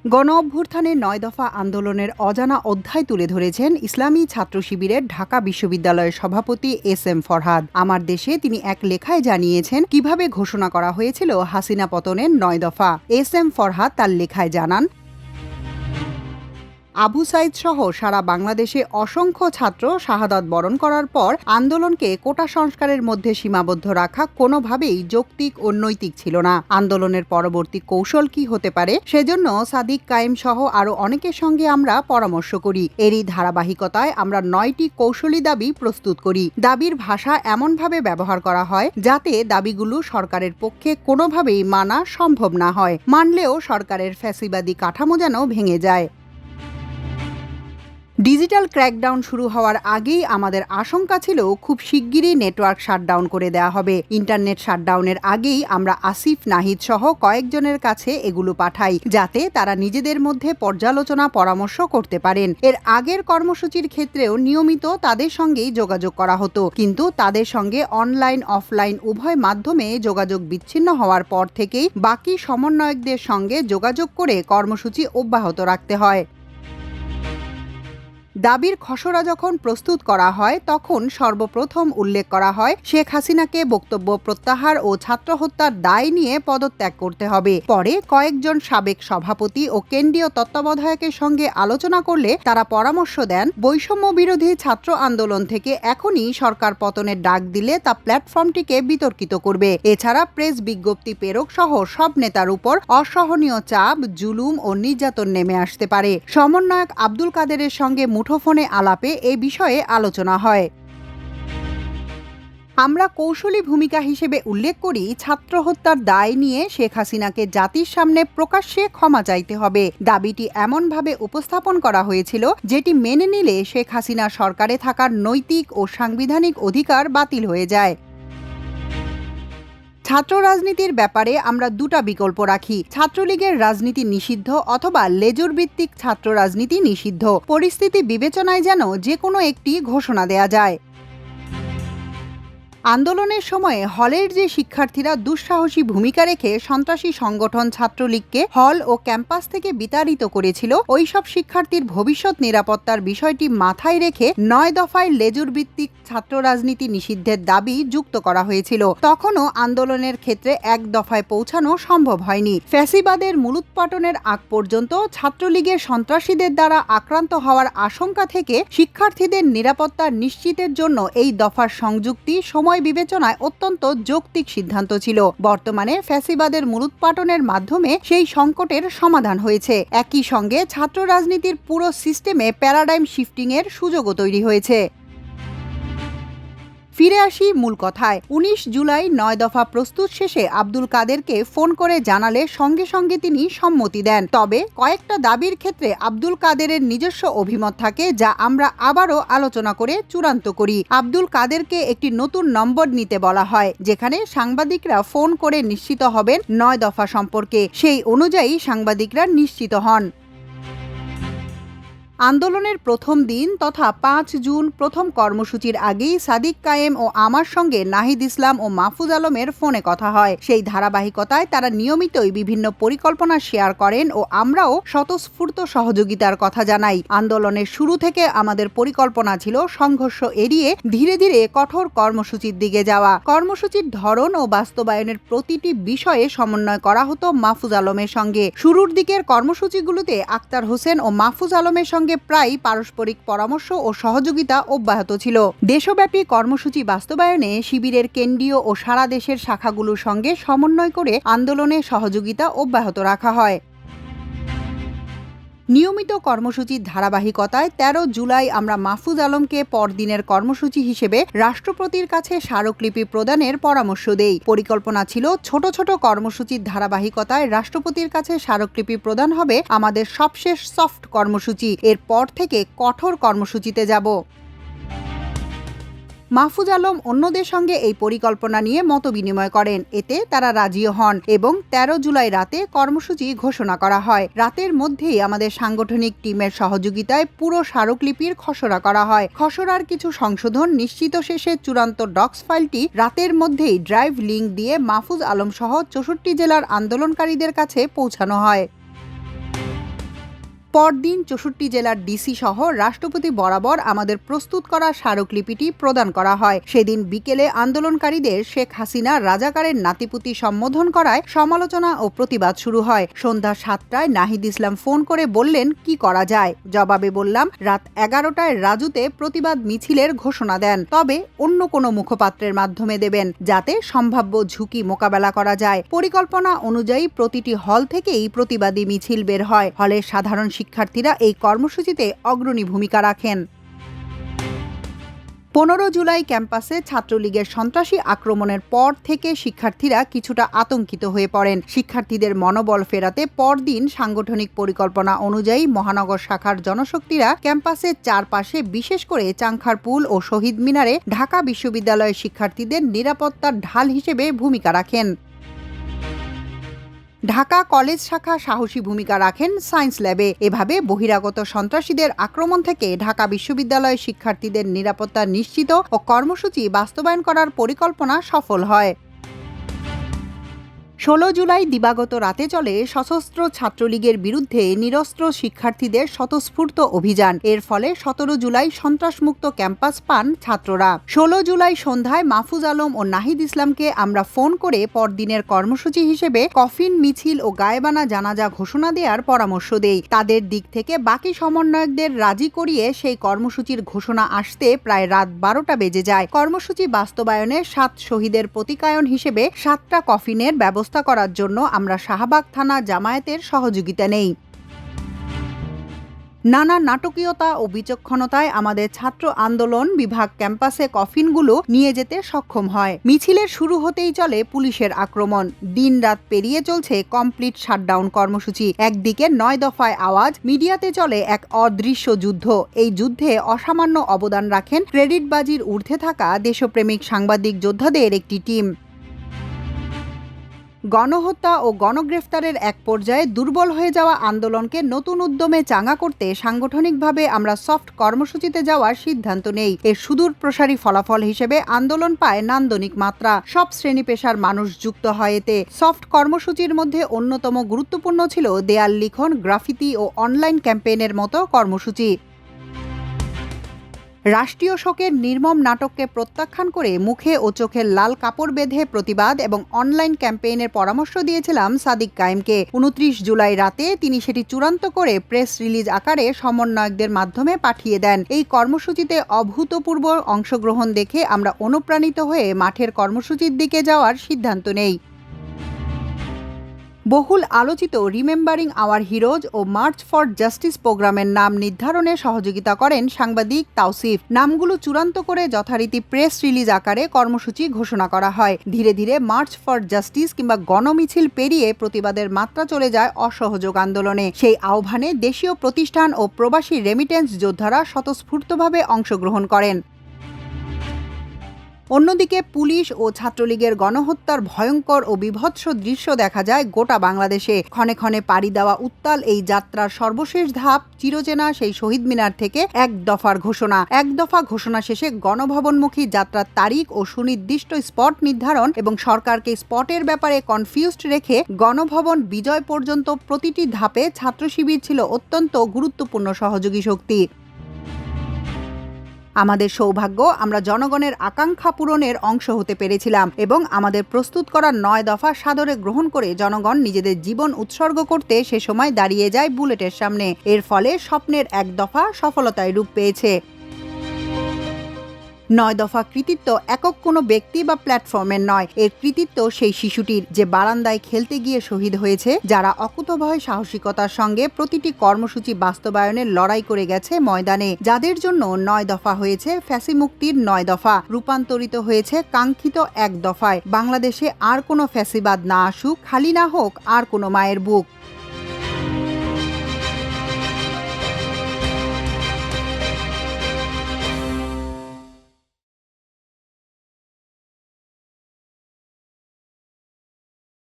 গণঅভ্যুত্থানের ৯ দফা আন্দোলনের অজানা অধ্যায় তুলে ধরেছেন ইসলামী ছাত্র শিবিরের ঢাকা বিশ্ববিদ্যালয়ের সভাপতি এস এম ফরহাদ। আমার দেশে তিনি এক লেখায় জানিয়েছেন কিভাবে ঘোষণা করা হয়েছিল হাসিনা পতনের ৯ দফা। এস এম ফরহাদ তার লেখায় জানান, আবু সাইদ সহ সারা বাংলাদেশে অসংখ্য ছাত্র শাহাদাত বরণ করার পর আন্দোলনকে কোটা সংস্কারের মধ্যে সীমাবদ্ধ রাখা কোনোভাবেই যৌক্তিক ও নৈতিক ছিল না। আন্দোলনের পরবর্তী কৌশল কি হতে পারে সেজন্য সাদিক কায়েম সহ আরও অনেকের সঙ্গে আমরা পরামর্শ করি। এরই ধারাবাহিকতায় আমরা ৯টি কৌশলী দাবি প্রস্তুত করি। দাবির ভাষা এমনভাবে ব্যবহার করা হয় যাতে দাবিগুলো সরকারের পক্ষে কোনোভাবেই মানা সম্ভব না হয়, মানলেও সরকারের ফ্যাসিবাদী কাঠামো যেন ভেঙে যায়। ডিজিটাল ক্র্যাকডাউন শুরু হওয়ার আগেই আমাদের আশঙ্কা ছিল খুব শিগগিরই নেটওয়ার্ক শাটডাউন করে দেওয়া হবে। ইন্টারনেট শাটডাউনের আগেই আমরা আসিফ নাহিদ সহ কয়েকজনের কাছে এগুলো পাঠাই যাতে তারা নিজেদের মধ্যে পর্যালোচনা পরামর্শ করতে পারেন। এর আগের কর্মসূচির ক্ষেত্রেও নিয়মিত তাদের সঙ্গেই যোগাযোগ করা হতো, কিন্তু তাদের সঙ্গে অনলাইন অফলাইন উভয় মাধ্যমে যোগাযোগ বিচ্ছিন্ন হওয়ার পর থেকেই বাকি সমন্বয়কদের সঙ্গে যোগাযোগ করে কর্মসূচি অব্যাহত রাখতে হয়। দাবির খসড়া যখন প্রস্তুত করা হয় তখন সর্বপ্রথম উল্লেখ করা হয় শেখ হাসিনাকে বক্তব্য প্রত্যাহার ও ছাত্র হত্যার দায় নিয়ে পদত্যাগ করতে হবে। পরে কয়েকজন সাবেক সভাপতি ও কেন্দ্রীয় তত্ত্বাবধায়কের সঙ্গে আলোচনা করলে তারা পরামর্শ দেন বৈষম্য বিরোধী ছাত্র আন্দোলন থেকে এখনই সরকার পতনের ডাক দিলে তা প্ল্যাটফর্মটিকে বিতর্কিত করবে। এছাড়া প্রেস বিজ্ঞপ্তি প্রেরক সহ সব নেতার উপর অসহনীয় চাপ, জুলুম ও নির্যাতন নেমে আসতে পারে। সমন্বয়ক আব্দুল কাদেরের সঙ্গে মুঠোফোনে আলাপে এ বিষয়ে আলোচনা হয়। আমরা কৌশলী ভূমিকা হিসেবে উল্লেখ করি ছাত্র হত্যার দায় নিয়ে শেখ হাসিনাকে জাতির সামনে প্রকাশ্যে ক্ষমা চাইতে হবে। দাবিটি এমনভাবে উপস্থাপন করা হয়েছিল যেটি মেনে নিলে শেখ হাসিনা সরকারে থাকার নৈতিক ও সাংবিধানিক অধিকার বাতিল হয়ে যায়। ছাত্র রাজনীতির ব্যাপারে আমরা দুটা বিকল্প রাখি, ছাত্রলীগের রাজনীতি নিষিদ্ধ অথবা লেজুর ভিত্তিক ছাত্র রাজনীতি নিষিদ্ধ। পরিস্থিতি বিবেচনায় যেন যে কোনো একটি ঘোষণা দেয়া যায়। আন্দোলনের সময়ে হলের যে শিক্ষার্থীরা দুঃসাহসী ভূমিকা রেখে সন্ত্রাসী সংগঠন ছাত্রলীগকে হল ও ক্যাম্পাস থেকে বিতাড়িত করেছিল, ওইসব শিক্ষার্থীর ভবিষ্যৎ নিরাপত্তার বিষয়টি মাথায় রেখে ৯ দফায় লেজুর ভিত্তিক ছাত্র রাজনীতি নিষিদ্ধের দাবি যুক্ত করা হয়েছিল। তখনও আন্দোলনের ক্ষেত্রে এক দফায় পৌঁছানো সম্ভব হয়নি। ফ্যাসিবাদের মূলোৎপাটনের আগ পর্যন্ত ছাত্রলীগের সন্ত্রাসীদের দ্বারা আক্রান্ত হওয়ার আশঙ্কা থেকে শিক্ষার্থীদের নিরাপত্তা নিশ্চিতের জন্য এই দফার সংযুক্তি সময় বিবেচনায় অত্যন্ত যৌক্তিক সিদ্ধান্ত ছিল। বর্তমানে ফ্যাসিবাদের মূলোৎপাটনের মাধ্যমে সেই সংকটের সমাধান হয়েছে। একই সঙ্গে ছাত্র রাজনীতির পুরো সিস্টেমে প্যারাডাইম শিফটিংয়ের সুযোগও তৈরি হয়েছে। ফিরে আসি মূল কথায়। ১৯ জুলাই ৯ দফা প্রস্তুত শেষে আব্দুল কাদেরকে ফোন করে জানালে সঙ্গে সঙ্গে তিনি সম্মতি দেন। তবে কয়েকটা দাবির ক্ষেত্রে আব্দুল কাদেরের নিজস্ব অভিমত থাকে যা আমরা আবারও আলোচনা করে চূড়ান্ত করি। আব্দুল কাদেরকে একটি নতুন নম্বর নিতে বলা হয় যেখানে সাংবাদিকরা ফোন করে নিশ্চিত হবেন ৯ দফা সম্পর্কে। সেই অনুযায়ী সাংবাদিকরা নিশ্চিত হন। আন্দোলনের প্রথম দিন তথা ৫ জুন প্রথম কর্মসূচির আগেই সাদিক কায়েম ও আমার সঙ্গে নাহিদ ইসলাম ও মাহফুজ আলমের ফোনে কথা হয়। সেই ধারাবাহিকতায় তারা নিয়মিতই বিভিন্ন পরিকল্পনা শেয়ার করেন ও আমরাও স্বতঃস্ফূর্ত সহযোগিতার কথা জানাই। আন্দোলনের শুরু থেকে আমাদের পরিকল্পনা ছিল সংঘর্ষ এড়িয়ে ধীরে ধীরে কঠোর কর্মসূচির দিকে যাওয়া। কর্মসূচির ধরন ও বাস্তবায়নের প্রতিটি বিষয়ে সমন্বয় করা হতো মাহফুজ আলমের সঙ্গে। শুরুর দিকের কর্মসূচিগুলোতে আক্তার হোসেন ও মাহফুজ আলমের সঙ্গে প্রায় পারস্পরিক পরামর্শ ও সহযোগিতা অব্যাহত ছিল। দেশব্যাপী কর্মসূচি বাস্তবায়নে শিবিরের কেন্দ্রীয় ও সারা দেশের শাখাগুলোর সঙ্গে সমন্বয় করে আন্দোলনে সহযোগিতা অব্যাহত রাখা হয়। নিয়মিত কর্মসূচির ধারাবাহিকতায় ১৩ জুলাই আমরা মাহফুজ আলমকে পরদিনের কর্মসূচি হিসেবে রাষ্ট্রপতির কাছে স্মারকলিপি প্রদানের পরামর্শ দেই। পরিকল্পনা ছিল ছোট ছোট কর্মসূচির ধারাবাহিকতায় রাষ্ট্রপতির কাছে স্মারকলিপি প্রদান হবে আমাদের সবশেষ সফট কর্মসূচি। এরপর থেকে কঠোর কর্মসূচিতে যাব। মাহফুজ আলম অন্যদের সঙ্গে এই পরিকল্পনা নিয়ে মতবিনিময় করেন। এতে তারা রাজিও হন এবং ১৩ জুলাই রাতে কর্মসূচি ঘোষণা করা হয়। রাতের মধ্যেই আমাদের সাংগঠনিক টিমের সহযোগিতায় পুরো স্মারকলিপির খসড়া করা হয়। খসড়ার কিছু সংশোধন নিশ্চিত শেষে চূড়ান্ত ডক্স ফাইলটি রাতের মধ্যেই ড্রাইভ লিংক দিয়ে মাহফুজ আলম সহ ৬৪ জেলার আন্দোলনকারীদের কাছে পৌঁছানো হয়। পরদিন ৬৪ জেলার ডিসি সহ রাষ্ট্রপতি বরাবর আমাদের প্রস্তুত করা স্মারকলিপিটি প্রদান করা হয়। সেদিন বিকেলে আন্দোলনকারীদের শেখ হাসিনা রাজাকারের নাতিপুতি সম্বোধন করায় সমালোচনা ও প্রতিবাদ শুরু হয়। সন্ধ্যা ৭টায় নাহিদ ইসলাম ফোন করে বললেন কি করা যায়। জবাবে বললাম রাত ১১টায় রাজুতে প্রতিবাদ মিছিলের ঘোষণা দেন, তবে অন্য কোনো মুখপাত্রের মাধ্যমে দেবেন, যাতে সম্ভাব্য ঝুঁকি মোকাবেলা করা যায়। পরিকল্পনা অনুযায়ী প্রতিটি হল থেকেই প্রতিবাদী মিছিল বের হয়। হলে সাধারণ শিক্ষার্থীরা এই কর্মসূচিতে অগ্রণী ভূমিকা রাখেন। ১৫ জুলাই ক্যাম্পাসে ছাত্রলীগের সন্ত্রাসী আক্রমণের পর থেকে শিক্ষার্থীরা কিছুটা আতঙ্কিত হয়ে পড়েন। শিক্ষার্থীদের মনোবল ফেরাতে পরদিন সাংগঠনিক পরিকল্পনা অনুযায়ী মহানগর শাখার জনশক্তিরা ক্যাম্পাসের চারপাশে, বিশেষ করে চাংখারপুল ও শহীদ মিনারে ঢাকা বিশ্ববিদ্যালয়ের শিক্ষার্থীদের নিরাপত্তার ঢাল হিসেবে ভূমিকা রাখেন। ঢাকা কলেজ শাখা সাহসী ভূমিকা রাখেন সায়েন্স ল্যাবে। এভাবে বহিরাগত সন্ত্রাসীদের আক্রমণ থেকে ঢাকা বিশ্ববিদ্যালয়ের শিক্ষার্থীদের নিরাপত্তা নিশ্চিত ও কর্মসূচি বাস্তবায়ন করার পরিকল্পনা সফল হয়। ১৬ জুলাই দিবাগত রাতে চলে সশস্ত্র ছাত্রলীগের বিরুদ্ধে নিরস্ত্র শিক্ষার্থীদের স্বতঃস্ফূর্ত অভিযান। এর ফলে ১৭ জুলাই সন্ত্রাসমুক্ত ক্যাম্পাস পান ছাত্ররা। ১৬ জুলাই সন্ধ্যায় মাহফুজ আলম ও নাহিদ ইসলামকে আমরা ফোন করে পরদিনের কর্মসূচি হিসেবে কফিন মিছিল ও গায়েবানা জানাজা ঘোষণা দেওয়ার পরামর্শ দেই। তাদের দিক থেকে বাকি সমন্বয়কদের রাজি করিয়ে সেই কর্মসূচির ঘোষণা আসতে প্রায় রাত ১২টা বেজে যায়। কর্মসূচি বাস্তবায়নে ৭ শহীদের প্রতিকায়ন হিসেবে ৭টা কফিনের ব্যবস্থা করার জন্য আমরা শাহবাগ থানা জামায়াতের সহযোগিতা নেই। নানা নাটকীয়তা ও বিচক্ষণতায় আমাদের ছাত্র আন্দোলন বিভাগ ক্যাম্পাসে কফিনগুলো নিয়ে যেতে সক্ষম হয়। মিছিলের শুরু হতেই চলে পুলিশের আক্রমণ। দিন-রাত পেরিয়ে চলছে কমপ্লিট শাটডাউন কর্মসূচি। একদিকে ৯ দফায় আওয়াজ, মিডিয়াতে চলে এক অদৃশ্য যুদ্ধ। এই যুদ্ধে অসামান্য অবদান রাখেন ক্রেডিটবাজির ঊর্ধ্বে থাকা দেশপ্রেমিক সাংবাদিক যোদ্ধাদের একটি টিম। গণহত্যা ও গণগ্রেফতারের এক পর্যায়ে দুর্বল হয়ে যাওয়া আন্দোলনকে নতুন উদ্যমে চাঙ্গা করতে সাংগঠনিকভাবে আমরা সফট কর্মসূচিতে যাওয়ার সিদ্ধান্ত নেই। এর সুদূর প্রসারী ফলাফল হিসেবে আন্দোলন পায় নান্দনিক মাত্রা। সব শ্রেণী পেশার মানুষ যুক্ত হয় এতে। সফট কর্মসূচির মধ্যে অন্যতম গুরুত্বপূর্ণ ছিল দেয়াল লিখন, গ্রাফিতি ও অনলাইন ক্যাম্পেইনের মতো কর্মসূচি। রাষ্ট্রীয় শোকের নির্মম নাটককে প্রত্যাখ্যান করে মুখে ও চোখে লাল কাপড় বেঁধে প্রতিবাদ এবং অনলাইন ক্যাম্পেইনের পরামর্শ দিয়েছিলাম সাদিক কায়েমকে। ২৯ জুলাই রাতে তিনি সেটি চূড়ান্ত করে প্রেস রিলিজ আকারে সমন্বয়কদের মাধ্যমে পাঠিয়ে দেন। এই কর্মসূচিতে অভূতপূর্ব অংশগ্রহণ দেখে আমরা অনুপ্রাণিত হয়ে মাঠের কর্মসূচির দিকে যাওয়ার সিদ্ধান্ত নেই। বহুল আলোচিত রিমেম্বারিং আওয়ার হিরোজ ও মার্চ ফর জাস্টিস প্রোগ্রামের নাম নির্ধারণে সহযোগিতা করেন সাংবাদিক তাওসিফ। নামগুলো চূড়ান্ত করে যথারীতি প্রেস রিলিজ আকারে কর্মসূচি ঘোষণা করা হয়। ধীরে ধীরে মার্চ ফর জাস্টিস কিংবা গণমিছিল পেরিয়ে প্রতিবাদের মাত্রা চলে যায় অসহযোগ আন্দোলনে। সেই আহ্বানে দেশীয় প্রতিষ্ঠান ও প্রবাসী রেমিটেন্স যোদ্ধারা স্বতঃস্ফূর্তভাবে অংশগ্রহণ করেন। অন্যদিকে পুলিশ ও ছাত্রলীগের গণহত্যার ভয়ঙ্কর ও বিভৎস দৃশ্য দেখা যায় গোটা বাংলাদেশে। ক্ষণে ক্ষণে পাড়ি দেওয়া উত্তাল এই যাত্রার সর্বশেষ ধাপ চিরচেনা সেই শহীদ মিনার থেকে এক দফার ঘোষণা। এক দফা ঘোষণা শেষে গণভবনমুখী যাত্রার তারিখ ও সুনির্দিষ্ট স্পট নির্ধারণ এবং সরকারকে স্পটের ব্যাপারে কনফিউজড রেখে গণভবন বিজয় পর্যন্ত প্রতিটি ধাপে ছাত্র শিবির ছিল অত্যন্ত গুরুত্বপূর্ণ সহযোগী শক্তি। আমাদের সৌভাগ্য, আমরা জনগণের আকাঙ্ক্ষা পূরণের অংশ হতে পেরেছিলাম এবং আমাদের প্রস্তুত করা ৯ দফা সাদরে গ্রহণ করে জনগণ নিজেদের জীবন উৎসর্গ করতে সে সময় দাঁড়িয়ে যায় বুলেটের সামনে। এর ফলে স্বপ্নের এক দফা সফলতায় রূপ পেয়েছে। ৯ দফা কৃতিত্ব একক কোনো ব্যক্তি বা প্ল্যাটফর্মের নয়। এর কৃতিত্ব সেই শিশুটির যে বারান্দায় খেলতে গিয়ে শহীদ হয়েছে, যারা অকুতোভয় সাহসিকতার সঙ্গে প্রতিটি কর্মসূচি বাস্তবায়নের লড়াই করে গেছে ময়দানে, যাদের জন্য ৯ দফা হয়েছে ফ্যাসিমুক্তির ৯ দফা, রূপান্তরিত হয়েছে কাঙ্ক্ষিত এক দফায়। বাংলাদেশে আর কোনো ফ্যাসিবাদ না আসুক, খালি না হোক আর কোনো মায়ের বুক।